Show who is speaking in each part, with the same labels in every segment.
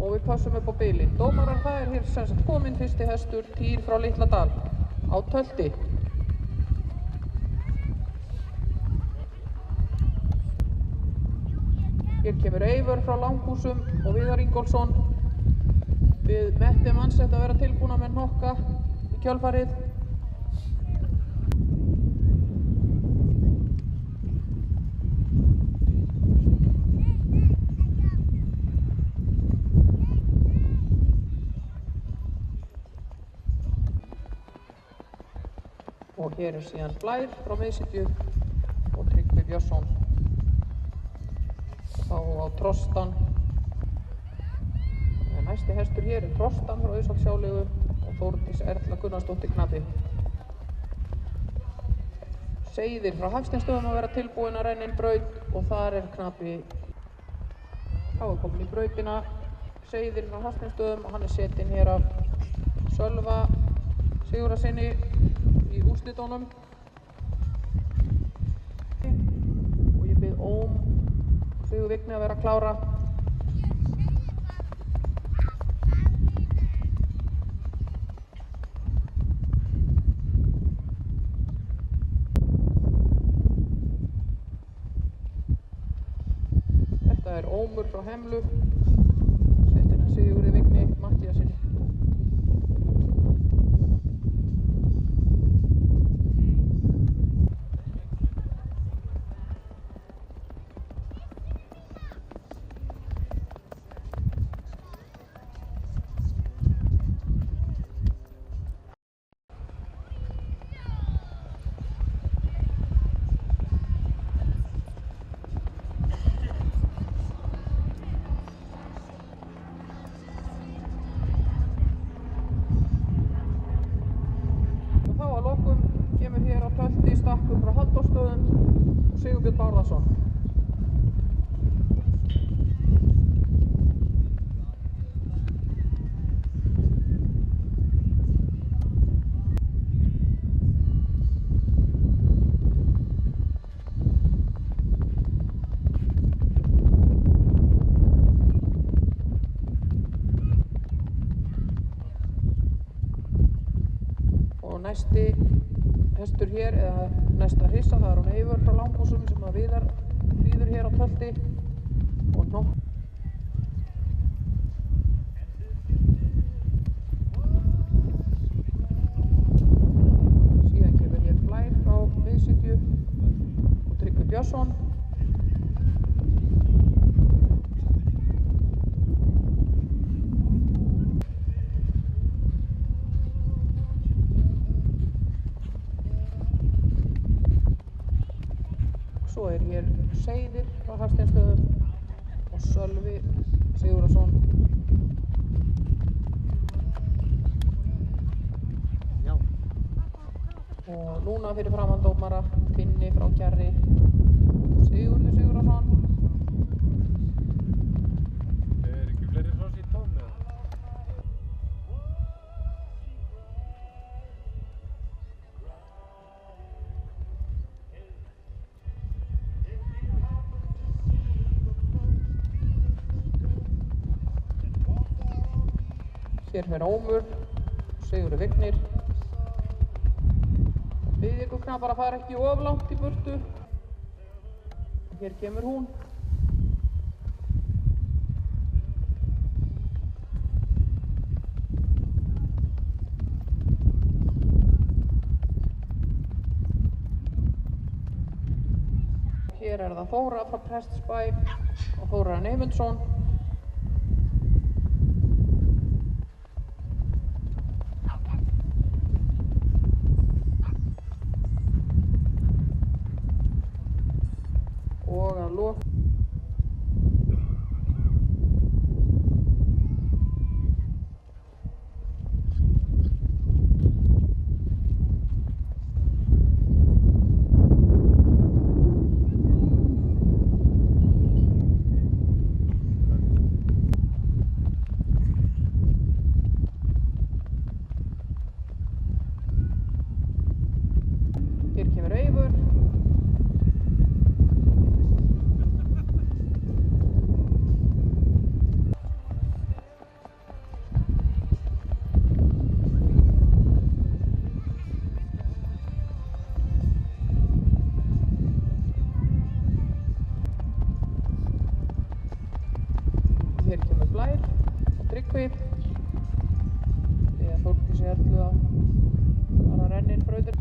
Speaker 1: og við pössum upp á bilin. Dómarar, það er hér sem sagt kominn fyrsti hestur, Týr frá Litladal á tölti. Hér kemur Eivör frá Langhúsum og Viðar Ingólfsson. Við mettum ansett að vera tilbúna með hnokka í kjölfarið. Og hér er síðan Blær frá Miðsitju og Tryggvi Björnsson. Þá á Trostan. Næsti hestur hér er Trostan frá Auðsholtshjáleigu og Þórdís Erla Gunnarsdóttir knapi. Seiðir frá Hafsteinsstöðum að vera tilbúin að renna inn braut og þar er knapi. Þá er komin í brautina Seiðir frá Hafsteinsstöðum og hann er setinn hér af Sölva Sigurðarsyni í úrslitunum. Og ég bið Óm Sigur Vigni að vera klára. Þetta er Ómur frá Hemlu, setinn að Sigurði Vigni Matthíasinni. Stakkur frá Halldórsstöðum og Sigurbjörn Bárðarsson. Og næsti hestur hér, eða næsta hrissa, það er hún Eivör frá Langhúsum sem að Viðar ríður hér á tölti og nokk. Síðan kemur hér Blær frá Miðsitju og Tryggvi Björnsson. Svo er hér Seiðir frá Hafsteinsstöðum og Sölvi Sigurðarson. Já. Og núna fyrir framan dómara Finni frá Kjarri og Sigurði Sigurðarson.
Speaker 2: Er ekki fleiri hross í tón eða? Hér fer Ómur, Sigurður Vignir. Bið ykkur knappar að fara ekki of langt í burtu. Hér kemur hún. Hér er það Þóra frá Prestsbæ og Þórarinn Eymundsson. Og að lokum hér kemur Eivör.
Speaker 1: að fara að renna inn brautin.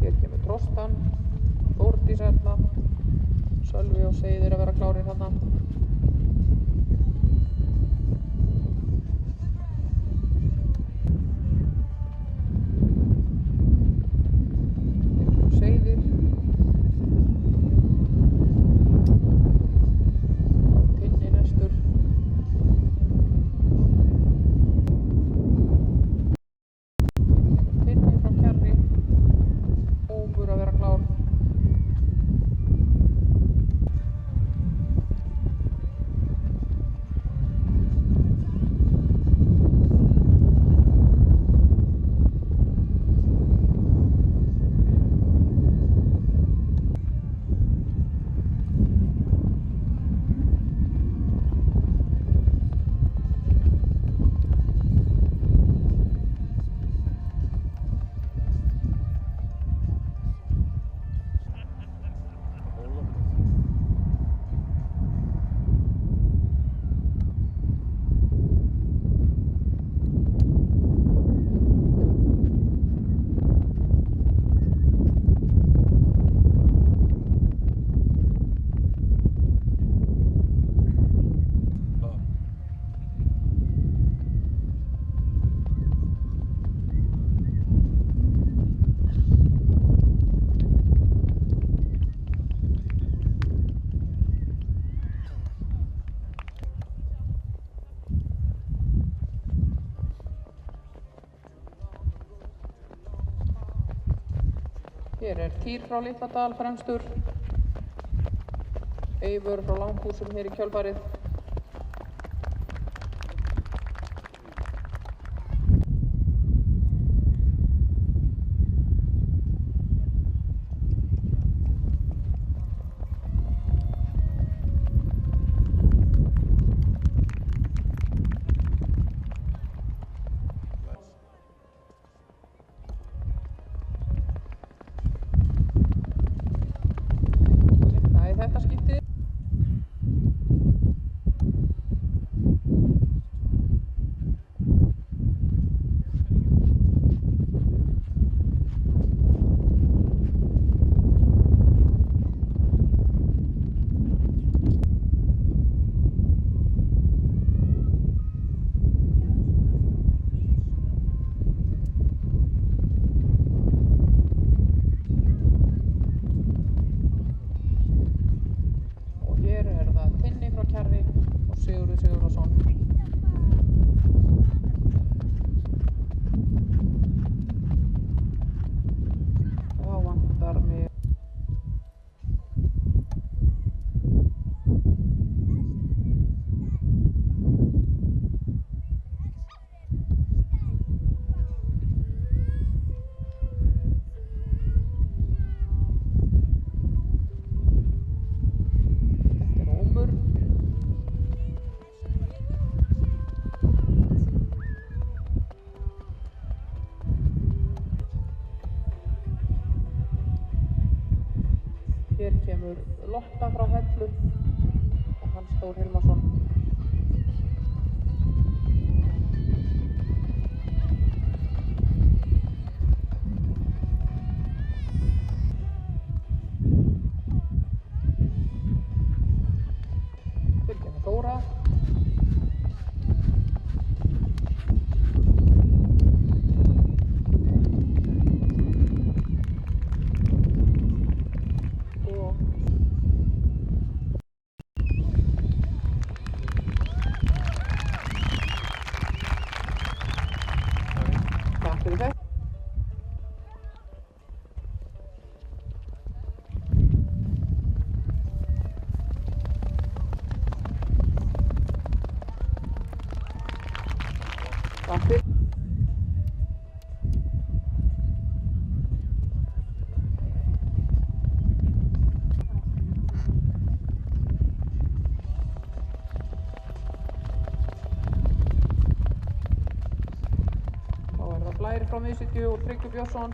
Speaker 1: Hér kemur Trostan, Þórdís Erla, Sölvi og Seiðir að vera klárir hérna. Seiðir. Tinni næstur. Tinni frá Kjarri. Ómur að vera klár. Hér er Týr frá Litladal fremstur, Eivör frá Langhúsum hér í kjölfarið. Þetta skiptið. Tinni frá Kjarri og Sigurður Sigurðarson. Þá vantar mig Hér kemur Lotta frá Hellu og Hans Þór Hilmarsson. Hér kemur Þóra. Takk fyrir þetta. Takk fyrir. Blær frá miðsíkju og Tryggvi Björnsson.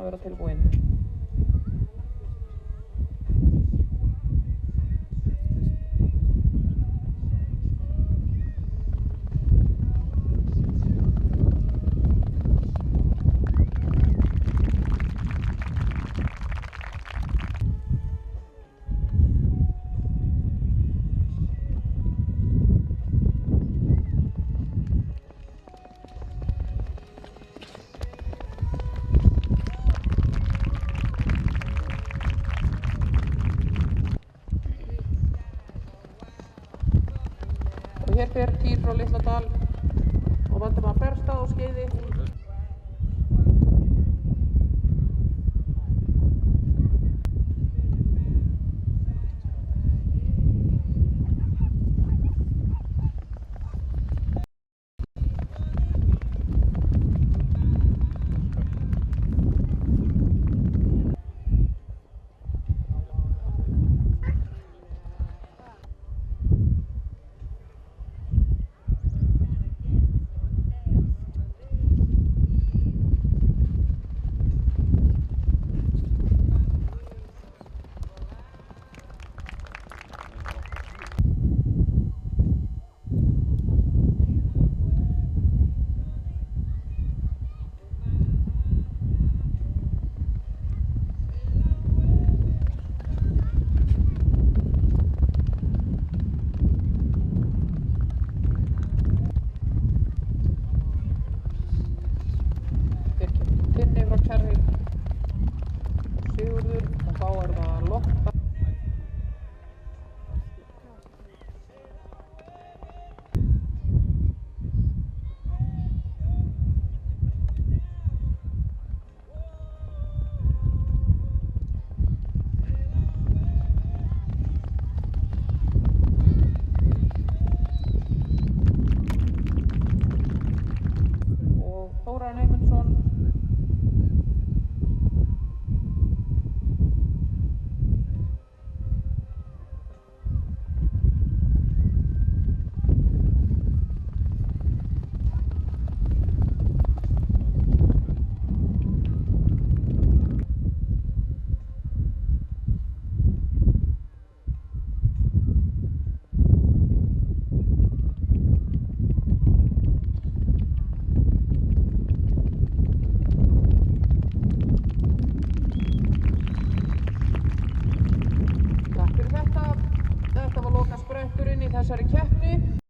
Speaker 1: að vera tilbúinn. Og hér fer Týr frá Litladal og Valdimar Bergstad á skeiði. Tinni frá Kærvík og Sigurður og þá er það Lotta. Og Þórarinn Eymundsson. Takk fyrir þetta. Þetta var lokaspretturinn í þessari keppni.